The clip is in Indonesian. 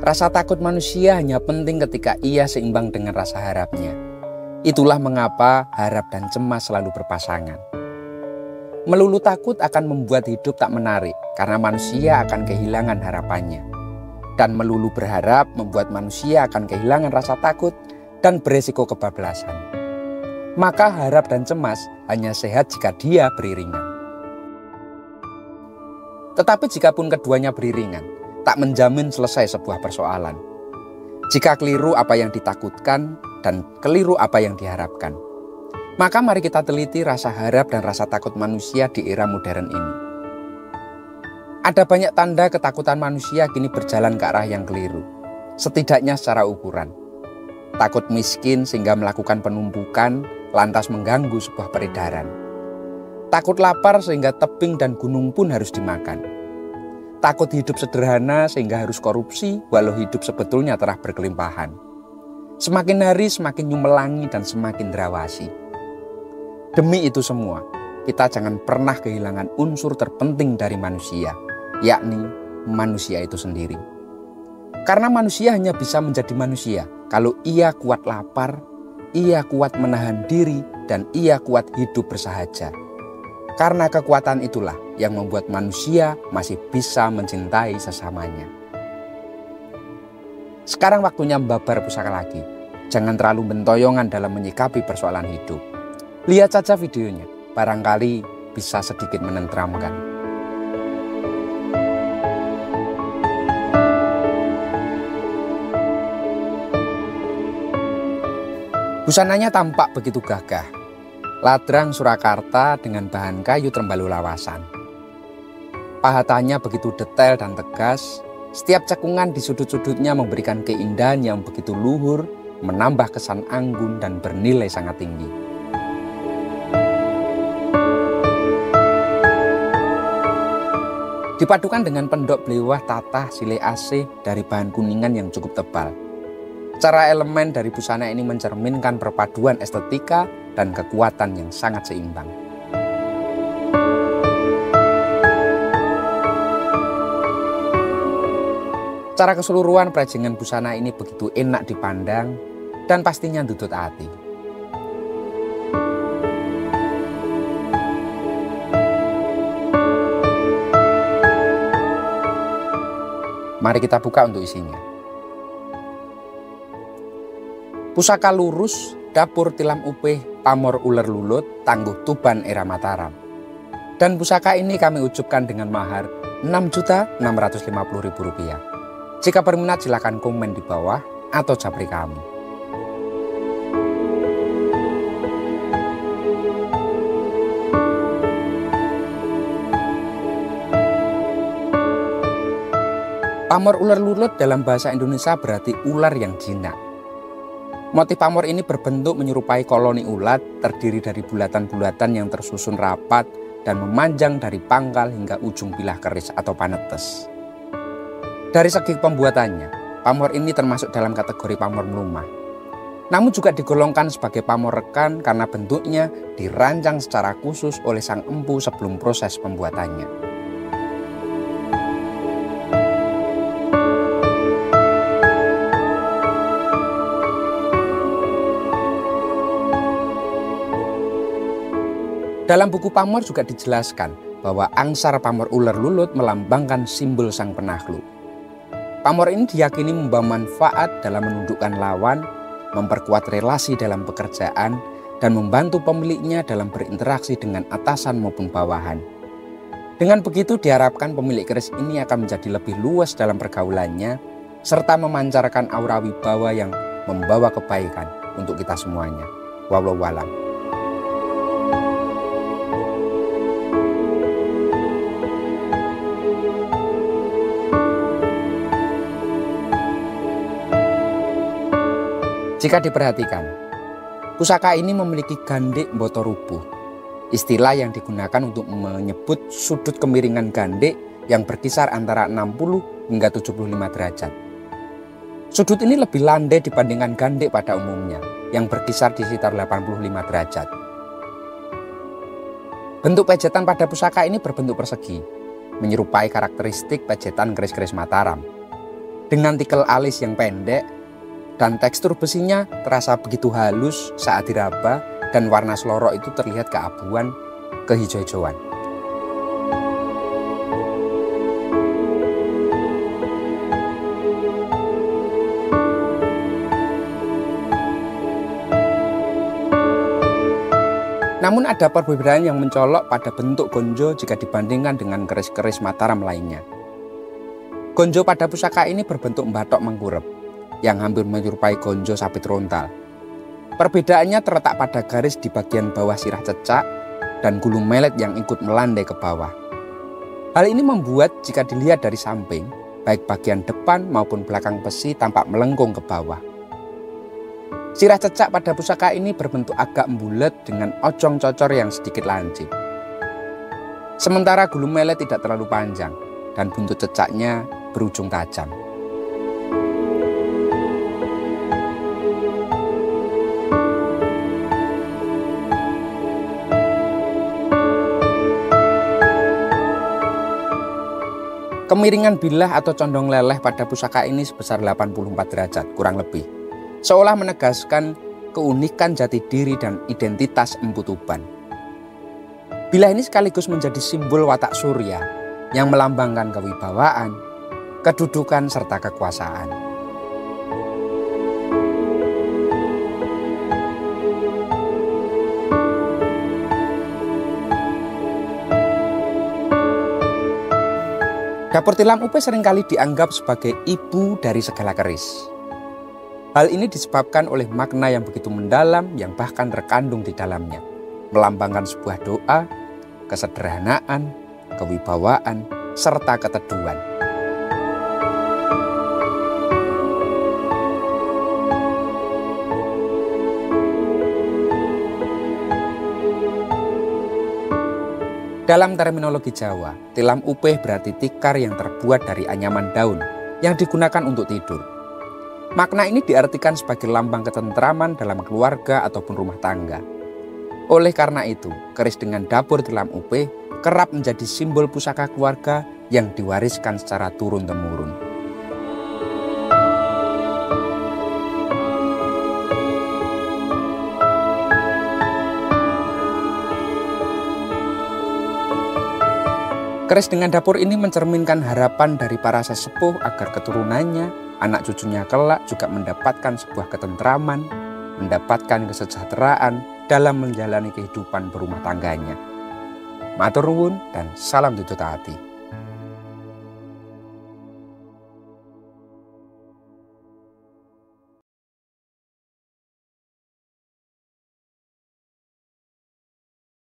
Rasa takut manusia hanya penting ketika ia seimbang dengan rasa harapnya. Itulah mengapa harap dan cemas selalu berpasangan. Melulu takut akan membuat hidup tak menarik karena manusia akan kehilangan harapannya. Dan melulu berharap membuat manusia akan kehilangan rasa takut dan beresiko kebablasan. Maka harap dan cemas hanya sehat jika dia beriringan. Tetapi jikapun keduanya beriringan, tak menjamin selesai sebuah persoalan. Jika keliru apa yang ditakutkan dan keliru apa yang diharapkan, maka mari kita teliti rasa harap dan rasa takut manusia di era modern ini. Ada banyak tanda ketakutan manusia kini berjalan ke arah yang keliru, setidaknya secara ukuran. Takut miskin sehingga melakukan penumpukan lantas mengganggu sebuah peredaran. Takut lapar sehingga tebing dan gunung pun harus dimakan. Takut hidup sederhana sehingga harus korupsi walau hidup sebetulnya telah berkelimpahan. Semakin hari semakin nyumelangi dan semakin derawasi. Demi itu semua, kita jangan pernah kehilangan unsur terpenting dari manusia, yakni manusia itu sendiri. Karena manusia hanya bisa menjadi manusia kalau ia kuat lapar, ia kuat menahan diri, dan ia kuat hidup bersahaja. Karena kekuatan itulah yang membuat manusia masih bisa mencintai sesamanya. Sekarang waktunya membabar pusaka lagi. Jangan terlalu bentoyongan dalam menyikapi persoalan hidup. Lihat saja videonya, barangkali bisa sedikit menenteramkan. Busananya tampak begitu gagah. Ladrang Surakarta dengan bahan kayu Trembalu lawasan. Pahatannya begitu detail dan tegas. Setiap cekungan di sudut-sudutnya memberikan keindahan yang begitu luhur, menambah kesan anggun dan bernilai sangat tinggi. Dipadukan dengan pendok belewah tatah sile asih dari bahan kuningan yang cukup tebal. Cara elemen dari busana ini mencerminkan perpaduan estetika dan kekuatan yang sangat seimbang. Cara keseluruhan perajangan busana ini begitu enak dipandang dan pastinya tutut hati. Mari kita buka untuk isinya. Pusaka lurus, dapur tilam upih, pamor uler lulut, tangguh Tuban era Mataram. Dan pusaka ini kami ucapkan dengan mahar Rp6.650.000. Jika berminat silakan komen di bawah atau japri kami. Pamor uler lulut dalam bahasa Indonesia berarti ular yang jinak. Motif pamor ini berbentuk menyerupai koloni ulat, terdiri dari bulatan-bulatan yang tersusun rapat dan memanjang dari pangkal hingga ujung bilah keris atau panetes. Dari segi pembuatannya, pamor ini termasuk dalam kategori pamor melumah. Namun juga digolongkan sebagai pamor rekan karena bentuknya dirancang secara khusus oleh sang empu sebelum proses pembuatannya. Dalam buku pamor juga dijelaskan bahwa angsar pamor uler lulut melambangkan simbol sang penakluk. Pamor ini diyakini membawa manfaat dalam menundukkan lawan, memperkuat relasi dalam pekerjaan, dan membantu pemiliknya dalam berinteraksi dengan atasan maupun bawahan. Dengan begitu diharapkan pemilik keris ini akan menjadi lebih luas dalam pergaulannya, serta memancarkan aura wibawa yang membawa kebaikan untuk kita semuanya. Wallahu a'lam. Jika diperhatikan, pusaka ini memiliki gandhik mboto rubuh, istilah yang digunakan untuk menyebut sudut kemiringan gandhik yang berkisar antara 60 hingga 75 derajat. Sudut ini lebih landai dibandingkan gandhik pada umumnya, yang berkisar di sekitar 85 derajat. Bentuk pejetan pada pusaka ini berbentuk persegi, menyerupai karakteristik pejetan keris-keris Mataram. Dengan tikel alis yang pendek dan tekstur besinya terasa begitu halus saat diraba, dan warna selorok itu terlihat keabuan, kehijau-hijauan. Namun ada perbedaan yang mencolok pada bentuk gonjo jika dibandingkan dengan keris-keris Mataram lainnya. Gonjo pada pusaka ini berbentuk batok mengkurep yang hampir menyerupai gonjo sapi rontal. Perbedaannya terletak pada garis di bagian bawah sirah cecak dan gulung melet yang ikut melandai ke bawah. Hal ini membuat jika dilihat dari samping, baik bagian depan maupun belakang besi tampak melengkung ke bawah. Sirah cecak pada pusaka ini berbentuk agak membulat dengan ocong cocor yang sedikit lancip. Sementara gulung melet tidak terlalu panjang dan buntut cecaknya berujung tajam. Kemiringan bilah atau condong leleh pada pusaka ini sebesar 84 derajat kurang lebih, seolah menegaskan keunikan jati diri dan identitas Empu Tuban. Bilah ini sekaligus menjadi simbol watak surya yang melambangkan kewibawaan, kedudukan, serta kekuasaan. Dapur tilam Upe seringkali dianggap sebagai ibu dari segala keris. Hal ini disebabkan oleh makna yang begitu mendalam yang bahkan terkandung di dalamnya, melambangkan sebuah doa, kesederhanaan, kewibawaan, serta keteduhan. Dalam terminologi Jawa, tilam upeh berarti tikar yang terbuat dari anyaman daun yang digunakan untuk tidur. Makna ini diartikan sebagai lambang ketentraman dalam keluarga ataupun rumah tangga. Oleh karena itu, keris dengan dapur tilam upeh kerap menjadi simbol pusaka keluarga yang diwariskan secara turun-temurun. Keris dengan dapur ini mencerminkan harapan dari para sesepuh agar keturunannya, anak cucunya kelak juga mendapatkan sebuah ketentraman, mendapatkan kesejahteraan dalam menjalani kehidupan berumah tangganya. Matur nuwun dan salam tujuh hati.